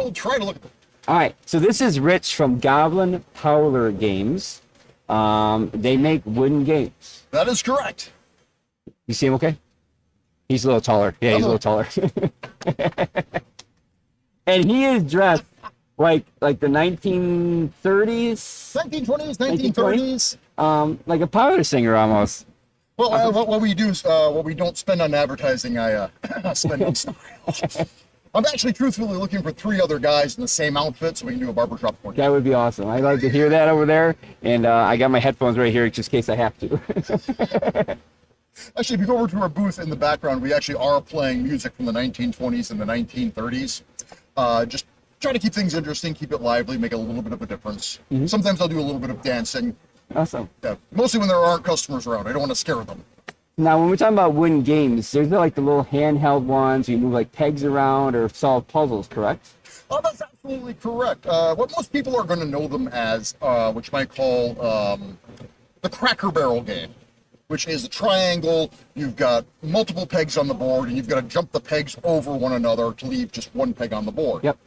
will try to look at them. All right, so this is Rich from Goblin Parlour Games. They make wooden games. That is correct. You see him okay? He's a little taller. Yeah, he's a little taller. And he is dressed like the 1930s, 1920s, 1930s. like a parlor singer almost. Well, what we do is what we don't spend on advertising, I spend on style. I'm actually truthfully looking for 3 other guys in the same outfit so we can do a barbershop for you. That would be awesome. I'd like to hear that over there. And I got my headphones right here just in case I have to. Actually, if you go over to our booth in the background, we actually are playing music from the 1920s and the 1930s. Just try to keep things interesting, keep it lively, make a little bit of a difference. Mm-hmm. Sometimes I'll do a little bit of dancing. Awesome. Yeah, mostly when there aren't customers around. I don't want to scare them. Now, when we're talking about wooden games, there's like the little handheld ones. You move like pegs around or solve puzzles, correct? Oh, that's absolutely correct. What most people are going to know them as, which you might call the Cracker Barrel game, which is a triangle. You've got multiple pegs on the board, and you've got to jump the pegs over one another to leave just one peg on the board. Yep.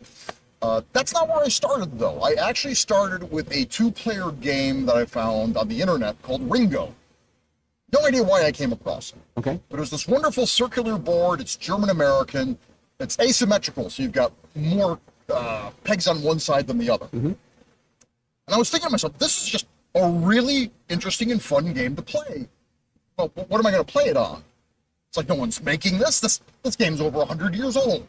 That's not where I started, though. I actually started with a 2-player game that I found on the internet called Ringo. No idea why I came across it. Okay. But it was this wonderful circular board. It's German-American. It's asymmetrical, so you've got more pegs on one side than the other. Mm-hmm. And I was thinking to myself, this is just a really interesting and fun game to play. Well, what am I going to play it on? It's like no one's making this. This game's over 100 years old.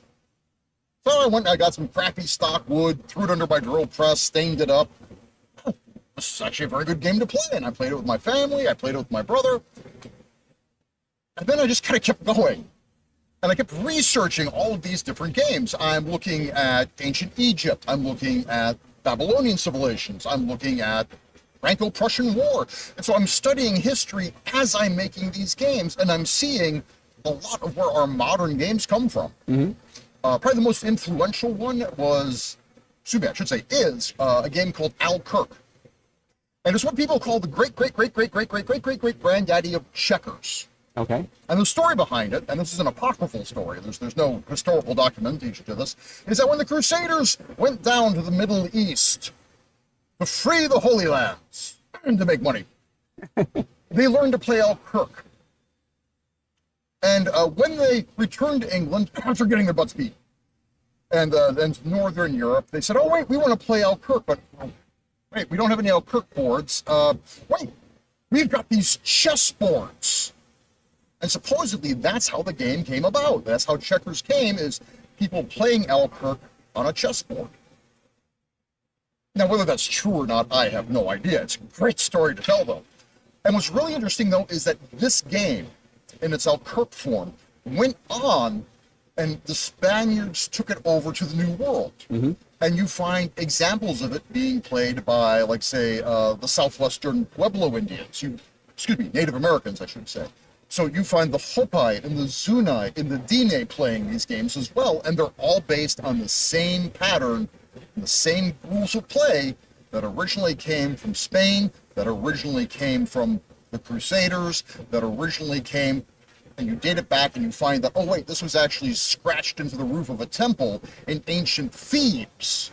So I went and I got some crappy stock wood, threw it under my drill press, stained it up. This is actually a very good game to play, and I played it with my family, I played it with my brother, and then I just kind of kept going. And I kept researching all of these different games. I'm looking at ancient Egypt, I'm looking at Babylonian civilizations, I'm looking at Franco-Prussian War. And so I'm studying history as I'm making these games, and I'm seeing a lot of where our modern games come from. Mm-hmm. Probably the most influential one is a game called Al Kirk. And it's what people call the great granddaddy of checkers. Okay. And the story behind it, and this is an apocryphal story, there's no historical documentation to this, is that when the Crusaders went down to the Middle East to free the Holy Lands and to make money, they learned to play Al Kirk. And when they returned to England after getting their butts beat, and Northern Europe, they said, oh, wait, we want to play Al Kirk, but wait, we don't have any Al Kirk boards. Wait, we've got these chess boards. And supposedly that's how the game came about. That's how checkers came, is people playing Al Kirk on a chessboard. Now, whether that's true or not, I have no idea. It's a great story to tell, though. And what's really interesting, though, is that this game, in its Al Kirk form, went on, and the Spaniards took it over to the New World. Mm-hmm. And you find examples of it being played by, like, say, the southwestern Pueblo Indians. Native Americans, I should say. So you find the Hopi and the Zuni and the Dine playing these games as well, and they're all based on the same pattern, the same rules of play that originally came from Spain, that originally came from the Crusaders, that originally came, and you date it back and you find that, oh wait, this was actually scratched into the roof of a temple in ancient Thebes.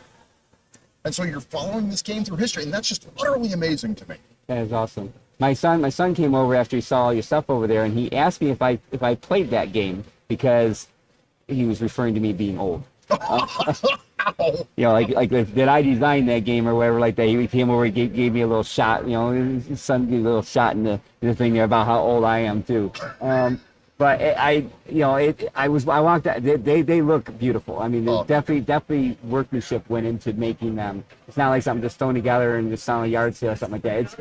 And so you're following this game through history, and that's just utterly amazing to me. That is awesome. My son came over after he saw all your stuff over there, and he asked me if I played that game because he was referring to me being old. Like did I design that game or whatever like that? He came over and gave me a little shot. His son gave me a little shot in the thing there about how old I am too. But I walked out. They look beautiful. I mean, definitely workmanship went into making them. It's not like something just thrown together and just on a yard sale or something like that.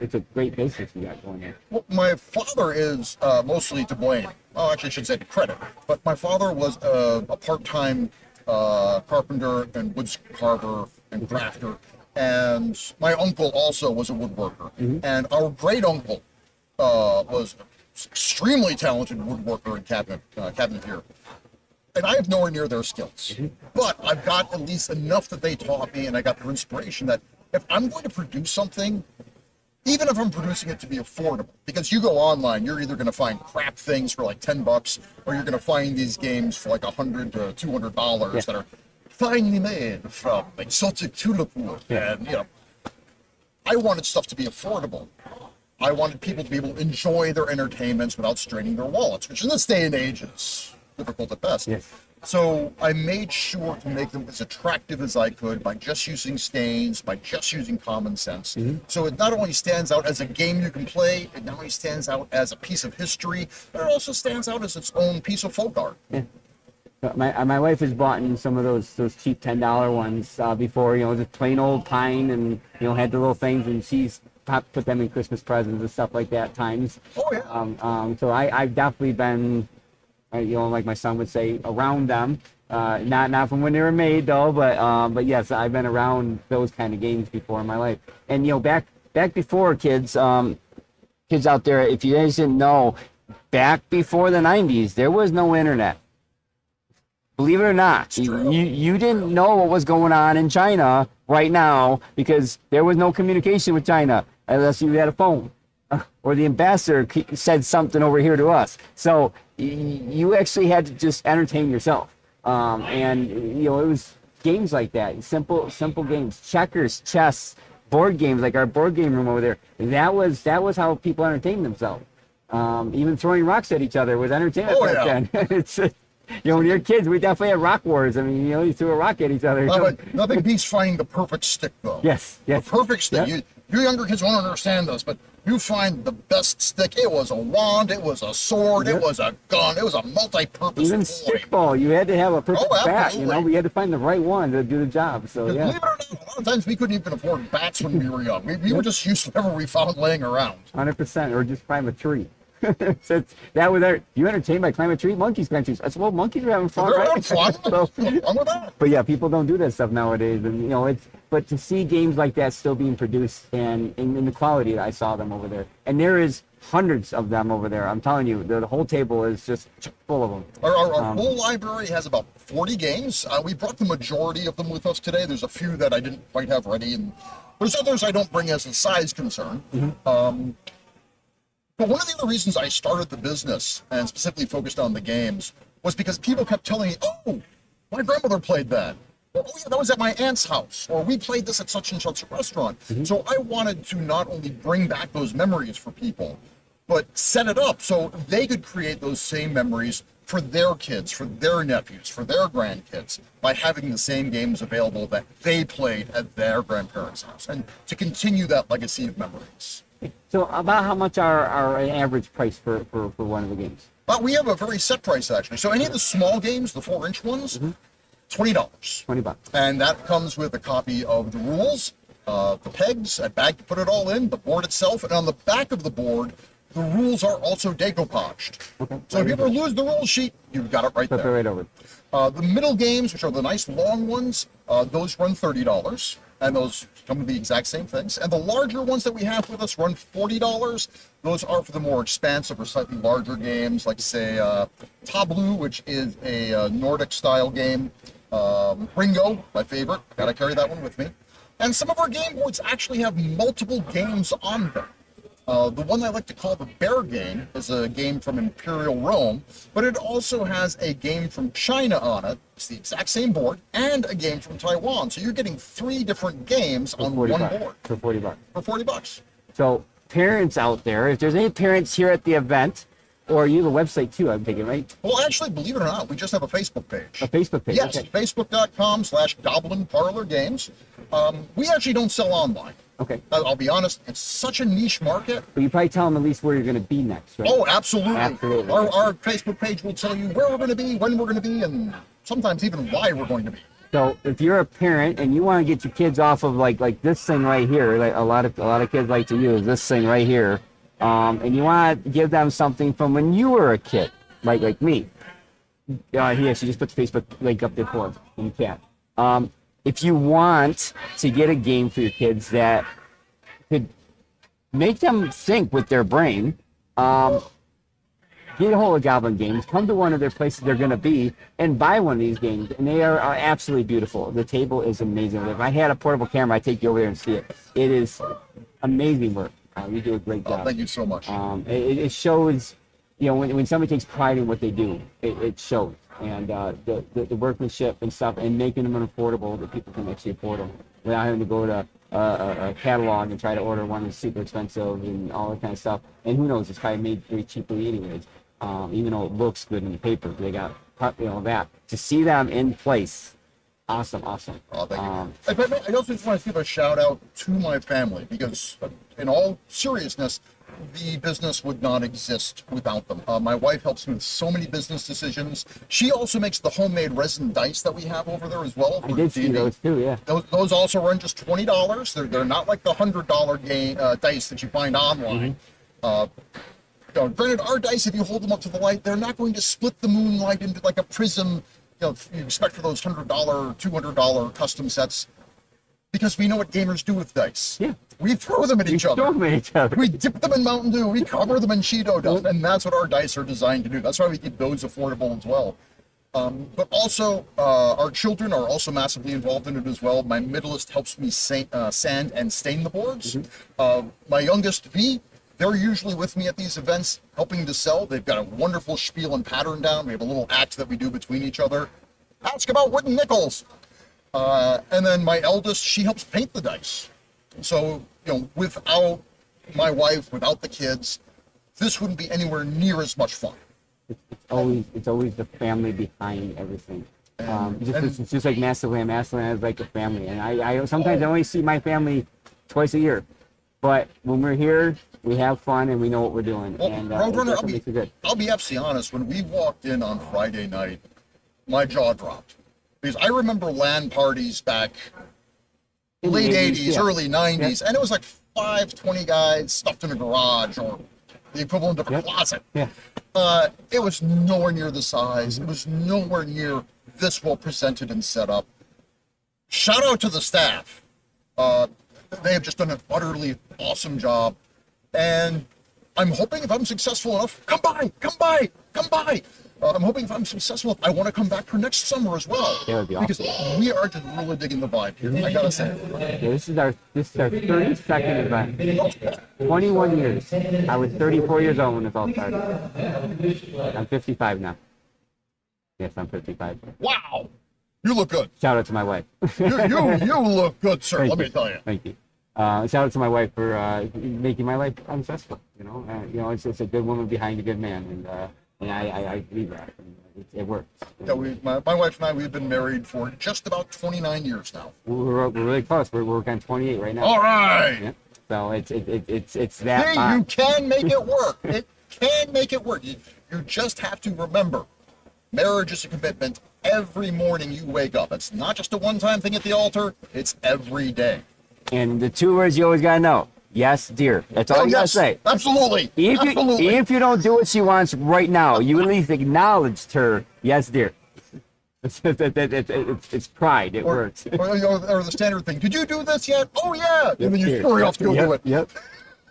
It's a great business you got going there. Well, my father is mostly to blame. Oh, actually, I should say to credit. But my father was a part-time carpenter and wood carver and crafter, and my uncle also was a woodworker. Mm-hmm. And our great uncle was extremely talented woodworker and cabinetier. And I have nowhere near their skills. Mm-hmm. But I've got at least enough that they taught me, and I got their inspiration that if I'm going to produce something, even if I'm producing it to be affordable, because you go online, you're either going to find crap things for like $10, or you're going to find these games for like $100 to $200 that are finely made from exotic tulip wood. Yeah. And, I wanted stuff to be affordable. I wanted people to be able to enjoy their entertainments without straining their wallets, which in this day and age is difficult at best. Yes. So I made sure to make them as attractive as I could by just using stains, by just using common sense. So it not only stands out as a game you can play, it not only stands out as a piece of history, but it also stands out as its own piece of folk art. Yeah. My wife has bought in some of those cheap $10 ones before, just plain old pine, and had the little things, and she's put them in Christmas presents and stuff like that at times. Oh yeah. So I've definitely been, like my son would say, around them. Not from when they were made though, but yes, I've been around those kind of games before in my life. And back before, kids out there, if you guys didn't know, back before the 90s, there was no internet. Believe it or not, you didn't know what was going on in China right now because there was no communication with China unless you had a phone or the ambassador said something over here to us. So you actually had to just entertain yourself. And it was games like that, simple games, checkers, chess, board games, like our board game room over there. That was how people entertained themselves. Even throwing rocks at each other was entertainment back then. It's when you're kids, we definitely had rock wars. I mean, you threw a rock at each other. Nothing beats finding the perfect stick, though. Yes. The perfect stick. Yep. You younger kids won't understand this, but you find the best stick. It was a wand, it was a sword, it was a gun, it was a multi-purpose Even toy. stickball, you had to have a perfect bat. Absolutely. We had to find the right one to do the job. So Believe it or not, a lot of times we couldn't even afford bats when we were young. We were just used to whatever we found laying around. 100%, or just climb a tree. So that was our. You entertained by climbing a tree. Monkeys climb trees. I said, well, monkeys are having fun. They're right? having fun. So, I'm with that. but yeah, people don't do that stuff nowadays, and But to see games like that still being produced and in the quality that I saw them over there, and there is hundreds of them over there. I'm telling you, the whole table is just full of them. Our whole library has about 40 games. We brought the majority of them with us today. There's a few that I didn't quite have ready, and there's others I don't bring as a size concern. But one of the other reasons I started the business and specifically focused on the games was because people kept telling me, oh, my grandmother played that. Or, oh, yeah, that was at my aunt's house. Or we played this at such and such a restaurant. So I wanted to not only bring back those memories for people, but set it up so they could create those same memories for their kids, for their nephews, for their grandkids, by having the same games available that they played at their grandparents' house, and to continue that legacy of memories. So about how much are our average price for one of the games? But we have a very set price, actually. So any of the small games, the 4-inch ones, $20. $20. And that comes with a copy of the rules, the pegs, a bag to put it all in, the board itself, and on the back of the board, the rules are also decoupaged. Okay. So if you ever lose the rule sheet, you've got it right Flip it there. right over. The middle games, which are the nice long ones, those run $30, and those come with the exact same things. And the larger ones that we have with us run $40. Those are for the more expansive or slightly larger games, like say Tableau, which is a Nordic-style game. Ringo, my favorite. Gotta carry that one with me. And some of our game boards actually have multiple games on them. The one I like to call the Bear game is a game from Imperial Rome, but it also has a game from China on it. It's the exact same board, and a game from Taiwan. So you're getting 3 different games on one board. For $40. For $40. So parents out there, if there's any parents here at the event, or you have a website too, I'm thinking, right? Well, actually, believe it or not, we just have a Facebook page. A Facebook page? Yes, Okay. Facebook.com/Goblin Parlour Games. We actually don't sell online. Okay. I'll be honest, it's such a niche market. But you probably tell them at least where you're going to be next, right? Oh, absolutely. Absolutely. Our Facebook page will tell you where we're going to be, when we're going to be, and sometimes even why we're going to be. So if you're a parent and you want to get your kids off of like this thing right here, like a lot of kids like to use this thing right here, and you want to give them something from when you were a kid, like me. He actually just put the Facebook link up there for us. You can. If you want to get a game for your kids that could make them think with their brain, get a hold of Goblin Games, come to one of their places they're going to be, and buy one of these games. And they are absolutely beautiful. The table is amazing. If I had a portable camera, I'd take you over there and see it. It is amazing work. You do a great job. Thank you so much. It shows, when somebody takes pride in what they do, it shows. and the workmanship and stuff, and making them affordable that people can actually afford them without having to go to a catalog and try to order one that's super expensive and all that kind of stuff. And who knows, it's probably made very cheaply anyways. Even though it looks good in the paper, they got that to see them in place. Awesome. Oh, thank you. I also just want to give a shout out to my family because, in all seriousness, the business would not exist without them. My wife helps me with so many business decisions. She also makes the homemade resin dice that we have over there as well. I did see those too, yeah. Those also run just $20. They're not like the $100 dice that you find online. Granted, our dice, if you hold them up to the light, they're not going to split the moonlight into like a prism. You expect for those $100, $200 custom sets, because we know what gamers do with dice. Yeah. We throw them at each other. Throw them at each other. We dip them in Mountain Dew. We cover them in Cheeto dust, and that's what our dice are designed to do. That's why we keep those affordable as well. But also, our children are also massively involved in it as well. My middleest helps me sand and stain the boards. My youngest, V, they're usually with me at these events, helping to sell. They've got a wonderful spiel and pattern down. We have a little act that we do between each other. Ask about wooden nickels. And then my eldest, she helps paint the dice. So, without my wife, without the kids, this wouldn't be anywhere near as much fun. It's always the family behind everything. It's just like Masterland. Masterland is like a family, and I sometimes I only see my family twice a year, but when we're here, we have fun and we know what we're doing. Well, and Roadrunner, I'll be absolutely honest. When we walked in on Friday night, my jaw dropped because I remember LAN parties back In the late 80s, 80s, yeah. early 90s, and it was like 20 guys stuffed in a garage or the equivalent of a closet. Yeah. It was nowhere near the size. It was nowhere near this well presented and set up. Shout out to the staff. They have just done an utterly awesome job. And I'm hoping if I'm successful enough, come by. I'm hoping if I'm successful, I want to come back for next summer as well. That would be awesome. Because we are just really digging the vibe here, I gotta say. Yeah, this is our 32nd event. 21 years. I was 34 years old when it all started. I'm 55 now. Yes, I'm 55. Wow, you look good. Shout out to my wife. You look good, sir. Let me tell you. Thank you. Shout out to my wife for making my life unstressful. It's a good woman behind a good man, and I believe that. It works. Yeah, my wife and I, we've been married for just about 29 years now. We're really close. We're working on 28 right now. All right. Yeah. So it's that. Hey, you can make it work. It can make it work. You just have to remember, marriage is a commitment. Every morning you wake up. It's not just a one-time thing at the altar. It's every day. And the two words you always gotta know: yes, dear. That's all you gotta say. Absolutely. Even if you don't do what she wants right now, you at least acknowledged her. Yes, dear. It's pride. It works. Or the standard thing. Did you do this yet? Oh yeah. And then you scurry off to go do it. Yep.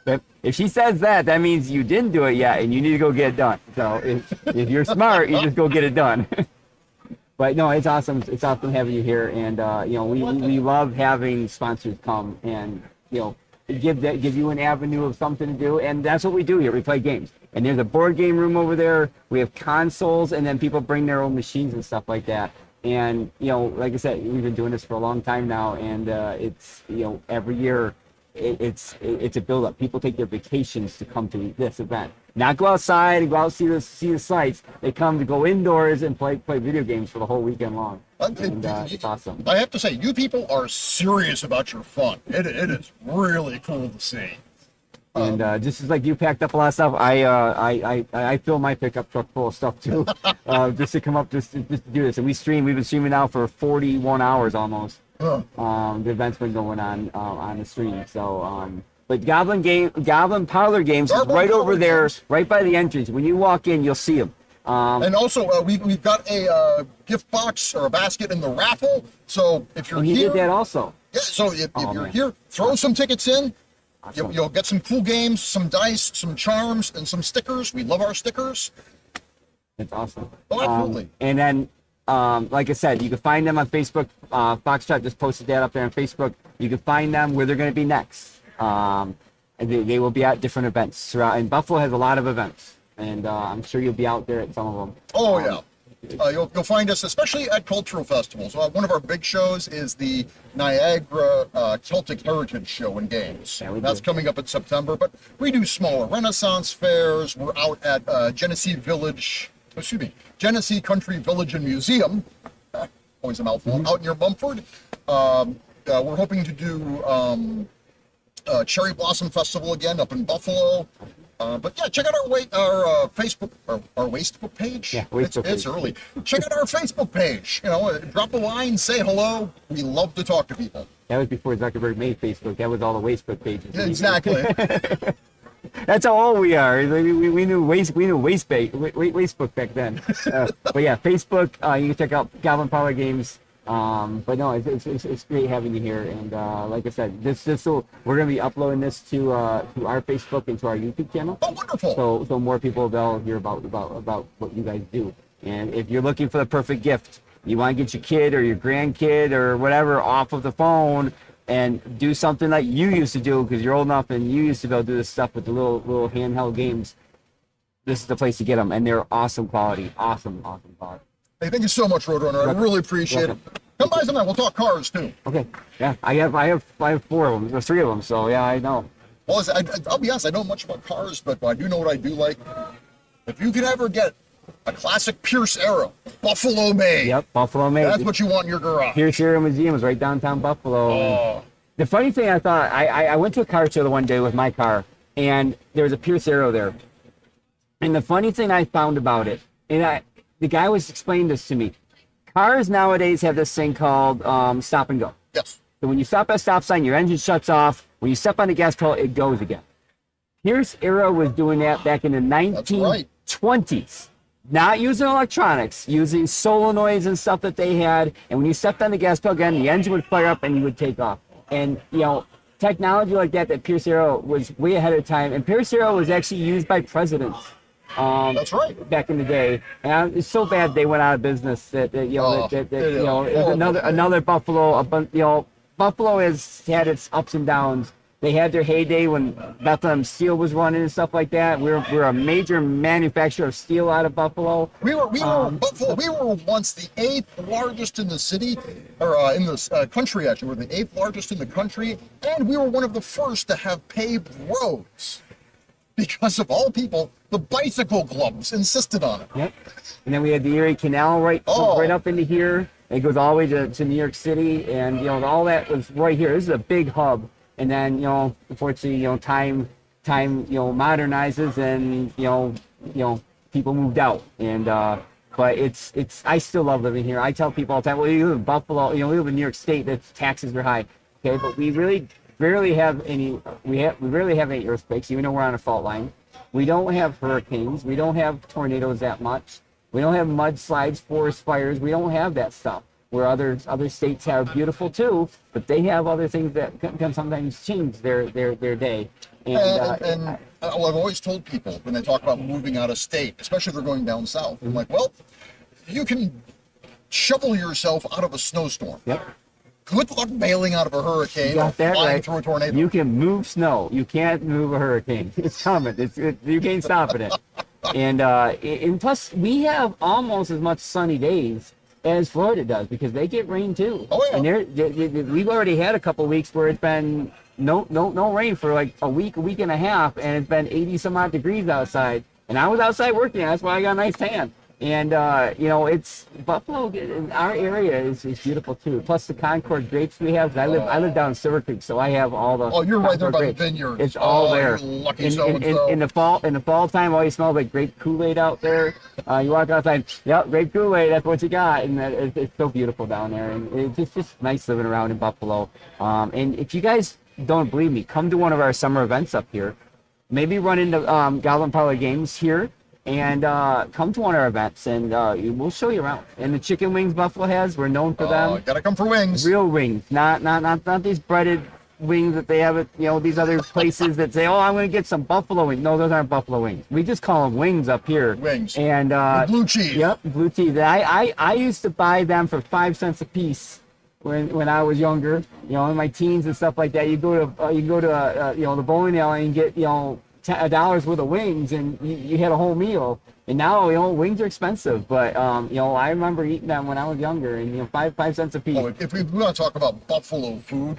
But if she says that, that means you didn't do it yet, and you need to go get it done. So if you're smart, you just go get it done. But no, it's awesome. It's awesome having you here, and we love having sponsors come and give you an avenue of something to do, and that's what we do here. We play games, and there's a board game room over there. We have consoles, and then people bring their own machines and stuff like that. And like I said, we've been doing this for a long time now, and it's every year. It's a build-up. People take their vacations to come to this event. Not go outside and go out and see the sights. They come to go indoors and play video games for the whole weekend long. And it's awesome. I have to say, you people are serious about your fun. It is really cool to see. And just as like you packed up a lot of stuff, I fill my pickup truck full of stuff too, just to come up just to do this. And we've been streaming now for 41 hours almost. The event's been going on the stream. So, but Goblin Parlour Games is right over there, right by the entrance. When you walk in, you'll see them. And also, we've got a gift box or a basket in the raffle. So if you're and you here, did that also. Yeah. So if you're here, throw some tickets in. Awesome. You'll get some cool games, some dice, some charms, and some stickers. We love our stickers. It's awesome. Oh, absolutely. And then, like I said, you can find them on Facebook. Foxtrot just posted that up there on Facebook. You can find them where they're going to be next. And they will be at different events throughout. And Buffalo has a lot of events, and I'm sure you'll be out there at some of them. Oh yeah. You'll find us, especially at cultural festivals. One of our big shows is the Niagara Celtic Heritage Show and Games. Yeah, That's coming up in September, but we do smaller Renaissance fairs. We're out at Genesee Country Village and Museum. Always a mouthful. Out near Mumford. We're hoping to do Cherry Blossom Festival again up in Buffalo. But yeah, check out our Facebook, our Facebook page. Yeah, Facebook it's page. early. Check out our Facebook page. Drop a line, say hello. We love to talk to people. That was before Zuckerberg made Facebook. That was all the Facebook pages. Exactly. That's how old we are. We knew Facebook back then. But yeah, Facebook. You can check out Goblin Parlour Games. But no, it's great having you here. And like I said, we're gonna be uploading this to our Facebook and to our YouTube channel. Oh, wonderful! So more people will hear about what you guys do. And if you're looking for the perfect gift, you want to get your kid or your grandkid or whatever off of the phone and do something like you used to do, because you're old enough and you used to be able to do this stuff with the little handheld games. This is the place to get them, and they're awesome quality, awesome quality. Hey, thank you so much, Roadrunner. I really appreciate it. Come by sometime. We'll talk cars too. Okay. Yeah, I have 4 of them, or 3 of them. So yeah, I know. Well, I'll be honest. I don't know much about cars, but I do know what I do like. If you can ever get a classic Pierce Arrow, Buffalo made. Yep, Buffalo made. That's what you want in your garage. Pierce Arrow Museum is right downtown Buffalo. Oh. The funny thing, I thought I went to a car show the one day with my car, and there was a Pierce Arrow there. And the funny thing I found about it, and the guy was explaining this to me. Cars nowadays have this thing called stop and go. Yes. So when you stop at a stop sign, your engine shuts off. When you step on the gas pedal, it goes again. Pierce Arrow was doing that back in the 1920s. Not using electronics, using solenoids and stuff that they had. And when you stepped on the gas pedal again, the engine would fire up and you would take off. And, technology like that Pierce Arrow was way ahead of time. And Pierce Arrow was actually used by presidents. That's right. Back in the day, and it's so bad they went out of business that another Buffalo. Buffalo has had its ups and downs. They had their heyday when Bethlehem Steel was running and stuff like that. We're a major manufacturer of steel out of Buffalo. We were Buffalo. We were once the 8th largest in the city, or in the country. Actually, we're the 8th largest in the country, and we were one of the first to have paved roads. Because of all people, the bicycle clubs insisted on it. Yep. And then we had the Erie Canal right up into here. It goes all the way to New York City, and all that was right here. This is a big hub. And then unfortunately, time modernizes, and people moved out. And but it's I still love living here. I tell people all the time, well, you live in Buffalo, we live in New York State. That's taxes are high. Okay, but we really rarely have any. We rarely have any earthquakes, even though we're on a fault line. We don't have hurricanes. We don't have tornadoes that much. We don't have mudslides, forest fires. We don't have that stuff. Where other states have beautiful too, but they have other things that can sometimes change their day. And I've always told people when they talk about moving out of state, especially if they're going down south, I'm like, well, you can shovel yourself out of a snowstorm. Yep. Good luck bailing out of a hurricane or flying through a tornado. You can move snow. You can't move a hurricane. It's coming. You can't stop it. And plus, we have almost as much sunny days as Florida does, because they get rain too. Oh yeah. And we've already had a couple weeks where it's been no rain for like a week and a half, and it's been 80 some odd degrees outside. And I was outside working. That's why I got a nice tan. And it's Buffalo. Our area is beautiful too. Plus the Concord grapes we have. I live down in Silver Creek, so I have all the. Oh, you're right there by grapes. the vineyards. It's all there. Lucky in the fall time, always smells like grape Kool-Aid out there. You walk outside, yep, grape Kool-Aid. That's what you got, and it's so beautiful down there, and it's just nice living around in Buffalo. And if you guys don't believe me, come to one of our summer events up here. Maybe run into Goblin Parlour Games here. And come to one of our events, and we'll show you around. And the chicken wings Buffalo has, we're known for them. Gotta come for wings. Real wings, not these breaded wings that they have at these other places that say, oh, I'm going to get some buffalo wings. No, those aren't buffalo wings. We just call them wings up here. Wings. And blue cheese. Yep, blue cheese. I used to buy them for 5 cents a piece when I was younger. In my teens and stuff like that. You go to the bowling alley and get $10 worth of wings, and you had a whole meal. And now, wings are expensive, but I remember eating them when I was younger, and 5 cents a piece. Oh, if we want to talk about buffalo food,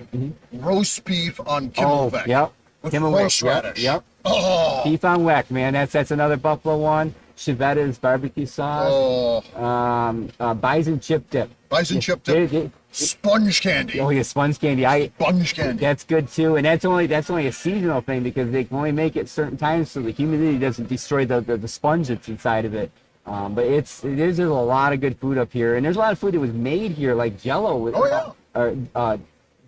roast beef on Kimmelbeck. Yep. With Kimmelbeck, horseradish. Yep. Oh. Beef on weck, man. That's another buffalo one. Chevette's barbecue sauce. Oh. Bison chip dip. Bison chip dip. Sponge candy. Oh yeah, sponge candy. Sponge candy. That's good too, and that's only a seasonal thing because they can only make it certain times so the humidity doesn't destroy the sponge that's inside of it. But there's a lot of good food up here, and there's a lot of food that was made here, like Jello.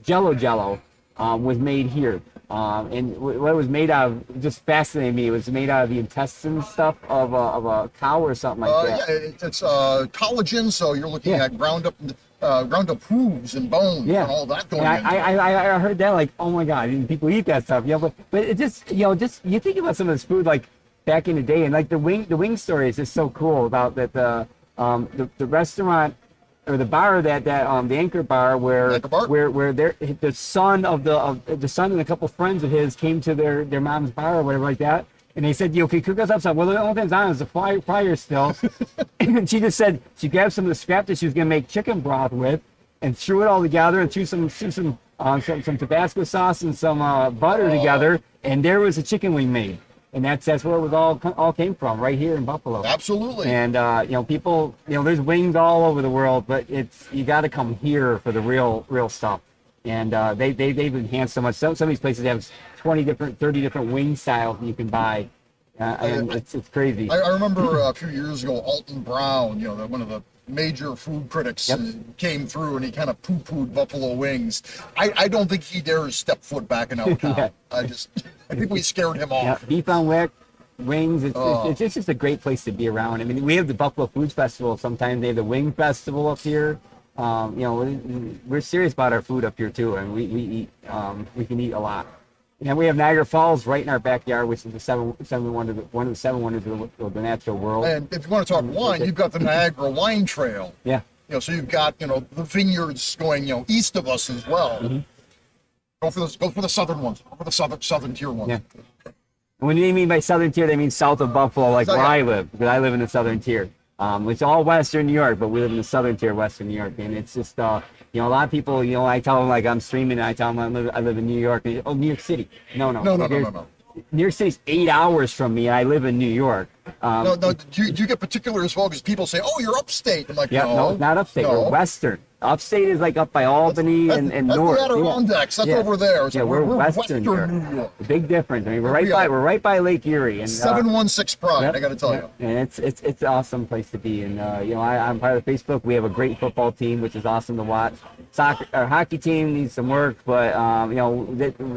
Jello was made here. And what it was made out of just fascinated me. It was made out of the intestine stuff of a cow or something like that. Yeah, it's collagen, so you're looking at ground up hooves and bones and all that going in. I heard that, like, oh my God, and people eat that stuff. But it just you think about some of this food like back in the day, and like the wing story is just so cool about that the restaurant. Or the bar the Anchor Bar where the son and a couple friends of his came to their mom's bar or whatever like that, and they said, "Okay, cook us up something." Well, the only thing's on is the fryer still, and she just said she grabbed some of the scrap that she was gonna make chicken broth with, and threw it all together and threw some Tabasco sauce and some butter together, and there was a chicken wing made. And that's where it was all came from, right here in Buffalo. Absolutely. And people, there's wings all over the world, but you got to come here for the real stuff. And they've enhanced so much. Some of these places have 30 different wing styles that you can buy, and it's crazy. I remember a few years ago, Alton Brown, one of the major food critics, came through and he kind of poo-pooed buffalo wings. I don't think he dares step foot back in our town. I think we scared him off. Yeah, beef on weck, wings. It's just a great place to be around. I mean, we have the Buffalo Foods Festival. Sometimes they have the Wing Festival up here. We're serious about our food up here too, and we eat. We can eat a lot. And we have Niagara Falls right in our backyard, which is one of the seven wonders of the natural world. And if you want to talk wine, you've got the Niagara Wine Trail. Yeah. So you've got the vineyards going east of us as well. Mm-hmm. Go for the southern ones. Go for the southern tier ones. Yeah. When they mean by southern tier, they mean south of Buffalo, like where I live, because I live in the southern tier. It's all Western New York, but we live in the southern tier, Western New York, and it's just a lot of people. I tell them like I'm streaming, and I tell them I live in New York. And, New York City. No. New York City's 8 hours from me, and I live in New York. No. Do you get particular as well? Because people say, "Oh, you're upstate." I'm like, no, not upstate. No. We're Western. Upstate is like up by Albany and north. That's the Adirondacks. That's over there. So we're Western New York. A big difference. I mean, we're right by Lake Erie. And 716 Pride. I got to tell you. And it's an awesome place to be. And I'm part of Facebook. We have a great football team, which is awesome to watch. Our hockey team needs some work, but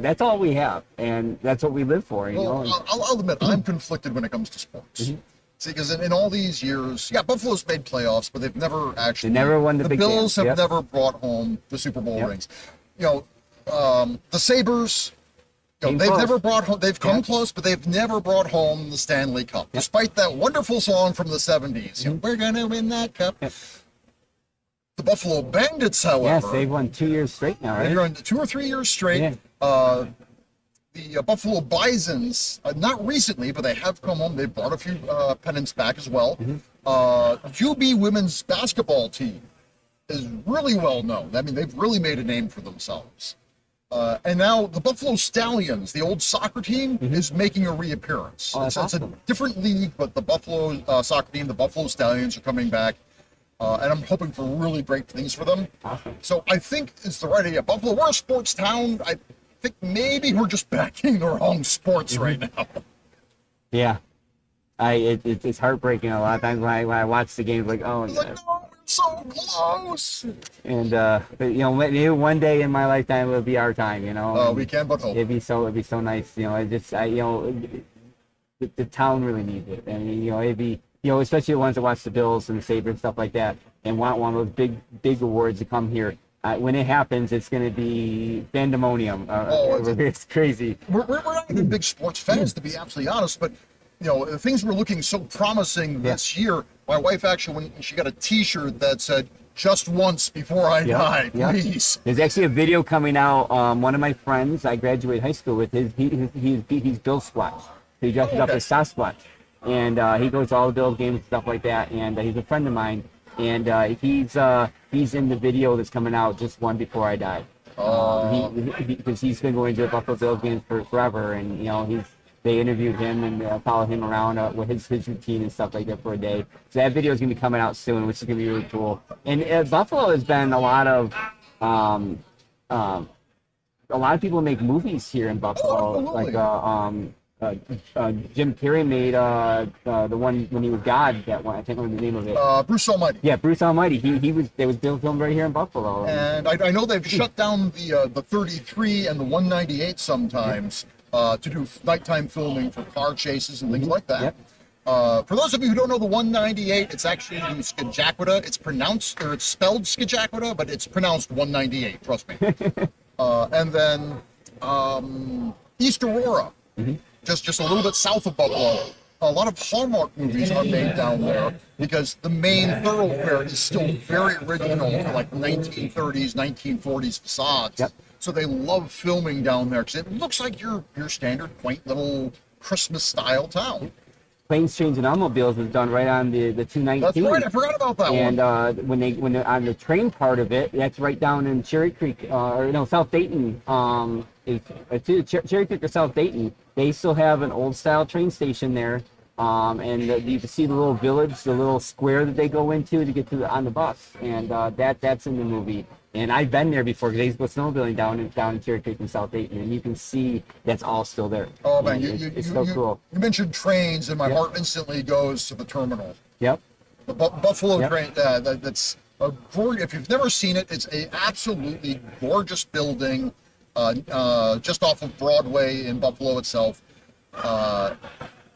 that's all we have, and that's what we live for. I'll admit I'm conflicted when it comes to sports. Mm-hmm. See, because in all these years, Buffalo's made playoffs, but they've never actually. They never won the big Bills game. have never brought home the Super Bowl rings. The Sabres. They've never brought home. They've come close, but they've never brought home the Stanley Cup, despite that wonderful song from the '70s. We're gonna win that cup. The Buffalo Bandits, however, yes, they've won 2 years straight now, right? They're on 2 or 3 years straight. Yeah. The Buffalo Bisons, not recently, but they have come home. They've brought a few pennants back as well. Mm-hmm. UB women's basketball team is really well known. I mean, they've really made a name for themselves. And now the Buffalo Stallions, the old soccer team, is making a reappearance. Oh, it's awesome. a different league, but the Buffalo soccer team, the Buffalo Stallions, are coming back. And I'm hoping for really great things for them. Awesome. So I think it's the right idea. Buffalo, we're a sports town. I think maybe we're just backing the wrong sports right now. Yeah. It's heartbreaking a lot of times when I watch the games, like, oh, it's like, no, we're so close. And but maybe one day in my lifetime it'll be our time, We can but hope. It'd be so nice, the town really needs it. I mean, it'd be especially the ones that watch the Bills and the Sabres and stuff like that and want one of those big awards to come here. When it happens, it's going to be pandemonium. It's crazy. We're not even big sports fans, to be absolutely honest, but things were looking so promising this year. My wife actually, when she got a T-shirt that said, "Just once before I die, please." There's actually a video coming out. One of my friends I graduated high school with, he's Bill Squatch. He dresses up as Sasquatch, and he goes to all the build games and stuff like that. And he's a friend of mine, and he's in the video that's coming out, just one before I die. Because he's been going to Buffalo Bills games for forever, and they interviewed him and followed him around with his routine and stuff like that for a day. So that video is gonna be coming out soon, which is gonna be really cool. And Buffalo has been a lot of people make movies here in Buffalo. Jim Carrey made the one when he was God. That one, I can't remember the name of it. Bruce Almighty. Yeah, Bruce Almighty. They was filmed right here in Buffalo. And I know they've shut down the 33 and the 198 sometimes to do nighttime filming for car chases and things like that. Yep. For those of you who don't know the 198, it's actually the Skijaquida. It's spelled Skijaquida, but it's pronounced 198. Trust me. And then East Aurora. Just a little bit south of Buffalo. A lot of Hallmark movies are made down there because the main thoroughfare is still very original, like 1930s, 1940s facades. Yep. So they love filming down there because it looks like your standard quaint little Christmas-style town. Planes, Trains, and Automobiles was done right on the 219. That's right, I forgot about that one. And when they're on the train part of it, that's right down in Cherry Creek, South Dayton. Cherry Creek or South Dayton, they still have an old style train station there. And you can see the little village, the little square that they go into to get on the bus, and that's in the movie. And I've been there before because they used to go snowmobiling down in Cherry Creek and South Dayton, and you can see that's all still there. Oh man, it's so cool. You mentioned trains, and my heart instantly goes to the terminal. Yep. The Buffalo train. That's a gorgeous. If you've never seen it, it's a absolutely gorgeous building, just off of Broadway in Buffalo itself.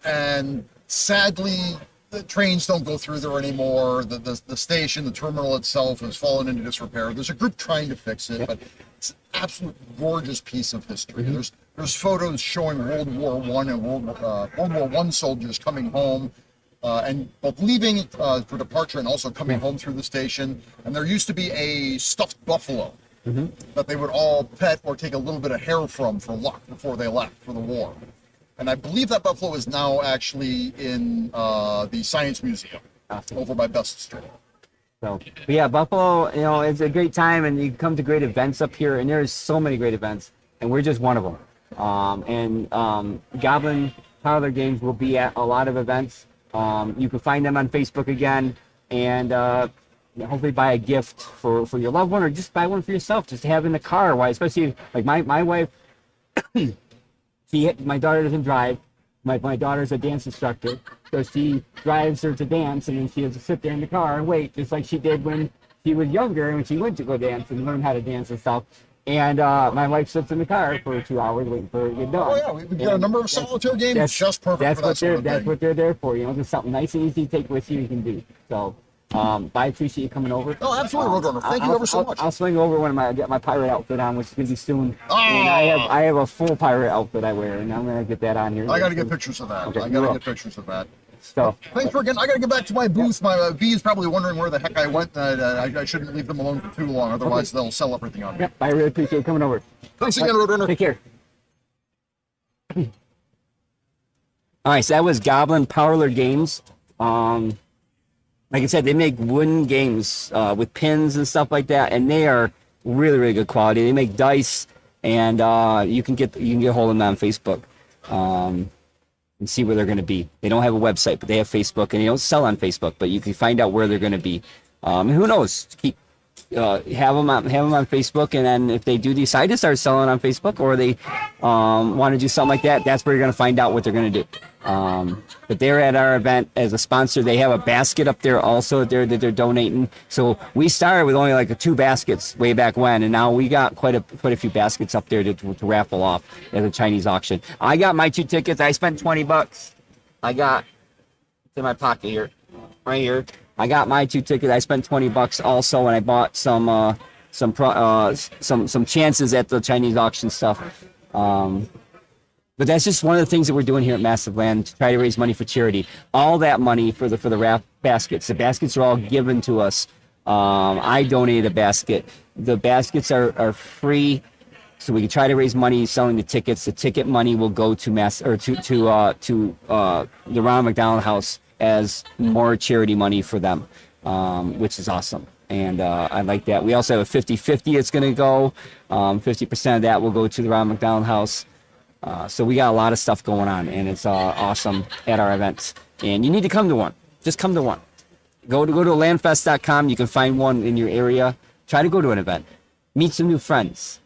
And sadly, the trains don't go through there anymore. The station, the terminal itself has fallen into disrepair. There's a group trying to fix it, but it's an absolute gorgeous piece of history. There's photos showing World War I and World War I soldiers coming home, and both leaving for departure and also coming home through the station. And there used to be a stuffed buffalo that they would all pet or take a little bit of hair from for luck before they left for the war. And I believe that buffalo is now actually in the Science Museum over by Best Street. So, but yeah, Buffalo, it's a great time, and you come to great events up here, and there's so many great events, and we're just one of them. Goblin Parlour Games will be at a lot of events. You can find them on Facebook again, and hopefully buy a gift for your loved one, or just buy one for yourself, just to have in the car. Why, especially like my wife. My daughter doesn't drive. My daughter's a dance instructor, so she drives her to dance, and then she has to sit there in the car and wait, just like she did when she was younger and when she went to go dance and learn how to dance and stuff. And my wife sits in the car for 2 hours waiting for her to get done. Oh yeah, we've got a number of solitaire games just perfect for that sort of thing. That's what they're there for. Just something nice and easy to take with you can do. So. But I appreciate you coming over. Oh, absolutely, Roadrunner. Thank you ever so much. I'll swing over when I get my pirate outfit on, which is going to be soon. Oh. And I have a full pirate outfit I wear, and I'm going to get that on here. I got to get pictures of that. Okay, I got to get pictures of that. So thanks for again. I got to get back to my booth. My V is probably wondering where the heck I went. I shouldn't leave them alone for too long, otherwise they'll sell everything on me. Yep, I really appreciate you coming over. Thanks again, Roadrunner. Take care. All right, so that was Goblin Parlour Games. Like I said, they make wooden games with pins and stuff like that, and they are really, really good quality. They make dice, and you can get a hold of them on Facebook and see where they're going to be. They don't have a website, but they have Facebook, and they don't sell on Facebook, but you can find out where they're going to be. And who knows? Have them on Facebook, and then if they do decide to start selling on Facebook, or they want to do something like that, that's where you're going to find out what they're going to do. But they're at our event as a sponsor. They have a basket up there also that they're donating. So we started with only like 2 baskets way back when, and now we got quite a few baskets up there to raffle off at a Chinese auction. I got my 2 tickets. I spent $20. I got it's in my pocket here, right here. I got my 2 tickets. I spent $20 also, and I bought some chances at the Chinese auction stuff. But that's just one of the things that we're doing here at Massive Land to try to raise money for charity. All that money for the baskets. The baskets are all given to us. I donated a basket. The baskets are free So we can try to raise money selling the tickets. The ticket money will go to the Ronald McDonald House as more charity money for them, which is awesome. And I like that. We also have a 50-50 it's going to go. 50% of that will go to the Ronald McDonald House. So we got a lot of stuff going on, and it's awesome at our events. And you need to come to one. Just come to one. Go to landfest.com. You can find one in your area. Try to go to an event. Meet some new friends.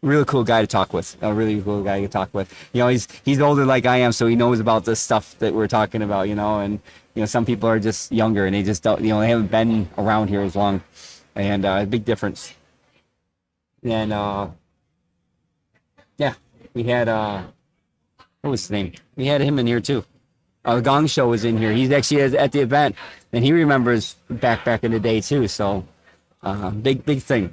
Really cool guy to talk with. A really cool guy to talk with. He's older like I am, so he knows about the stuff that we're talking about, and some people are just younger and they just don't, they haven't been around here as long. And a big difference. And yeah, we had what was his name? We had him in here too. The Gong Show was in here. He's actually at the event, and he remembers back in the day too. So big thing.